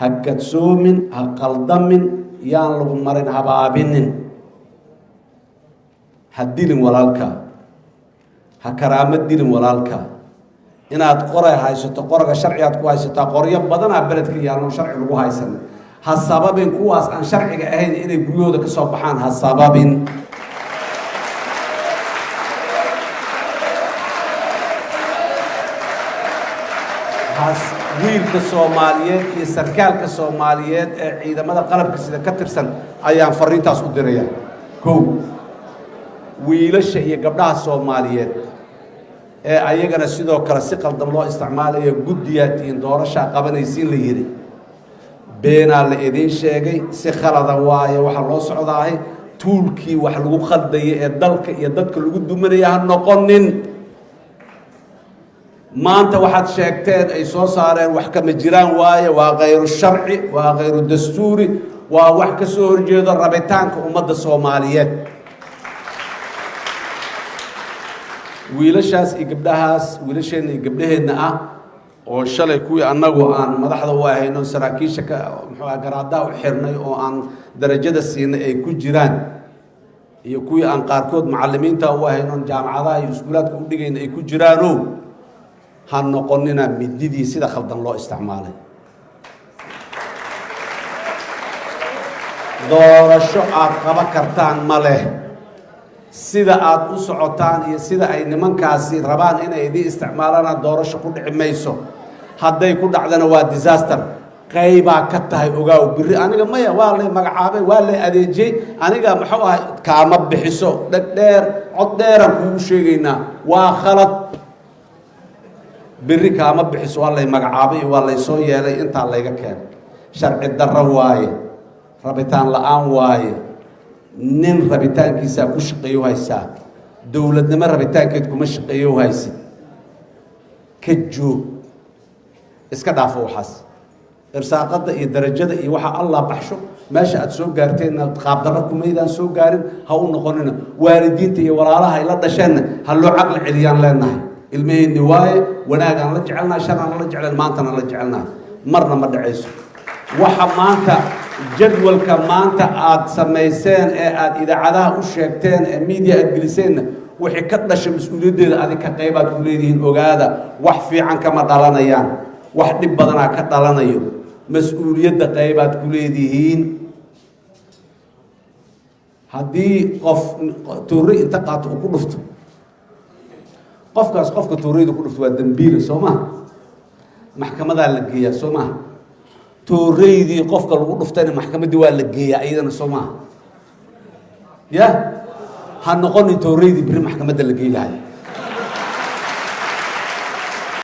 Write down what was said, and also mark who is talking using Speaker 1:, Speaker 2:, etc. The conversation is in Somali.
Speaker 1: هكتسومن هقلدمن يان لو مرن هبابنن هديلن ولالكا هكرامد ديلن ولالكا inaad qoray haysato qoraga sharciyaad ku haysataa qoryo badan ah beledka yaalno sharci lagu haysan ha sababin kuwaas aan sharciga ahayn inay guriyooda ka soo baxaan ha sababin wiilka Soomaaliyeed iyo sarkaalka Soomaaliyeed ee ciidamada qalabka sida ka tirsan ayaan fariintaas u diraya koow wiilasha iyo gabdhaha Soomaaliyeed ee ayagana sidoo kale si qaldan loo isticmaalayo guddiyaadkiin doorasho qabanaysiin la yiri beena la idin sheegay si khalada waaye waxa loo socdaahay tuulkii wax lagu qaldayo ee dalka iyo dadka lagu dumanaya noqonin maanta waxaad sheegteen ay soo saareen wax kama jiraan waaye waa غير sharci waa غير dastuuri waa wax ka soo horjeedo rabitaanka ummadda Soomaaliyeed wiilashaas iyo gabdhahaas wiilasheena iyo gabdhaheena ah oo shalay kuwii annagu aan madaxda u ahayno saraakiisha ka muxuu garaadaha u xirnay oo aan darajada siinay ay ku jiraan iyo kuwii aan qaarkood macallimiinta u ahayno jaamacadaha iyo iskuulaadka u dhigayna ay ku jiraano han noqonina mididii sida khaldan loo isticmaalay doorasho aad qaba kartaan ma leh sida aad u socotaan iyo sida ay nimankaasi rabaan inay idin isticmaalaan doorasho ku dhici mayso hadday ku dhacdana waa disaster qayba ka tahay ogaaw biri aniga maya waa la magacaabay waa la adeejay aniga maxuu ahay kaama bixiso dheer cod dheeran ku sheegaynaa waa khalad biri kaama bixiso waa la magacaabay waa la soo yeelay inta la iga keenay sharci darro waaye rabitaan la'aan waaye nin rabitaankiisa ku shaqeeyo haysaa dawladnimo rabitaankeed kuma shaqeeyo haysid ka joog iska dhaafo waxaas irsaaqada iyo darajada iyo waxa Allah baxsho meesha aad soo gaarteen qaab darro kumeydaan soo gaarin ha u noqonina waalidiinta iyo walaalaha ay la dhasheen ha loo aqal celiyaan leenahay ilmihii waaye wanaagan la jecelnaa sharcan la jecel maantana la jecelnaa marna ma dhacayso waxa maanta jadwalka maanta aad sameyseen ee aad idaacadaha u sheegteen ee media aad geliseen wixii ka dhashay mas'uuliyadeeda adiga ka qaybaad u leedihiin ogaada wax fiican kama dhalanayaan wax dhib badan ka dhalanayo mas'uuliyadda qaybaad ku leedihiin haddii qof tuuri inta qaato ku dhufto qofkaas qofka tuurida ku dhufto waa dambiil Soomaa maxkamada la geeyaa Soomaa tuureydii qofka lagu dhuftayna maxkamadii waa la geeyaa iyadana Soomaa ya ha noqon tuureydii bir maxkamadda la geeyahay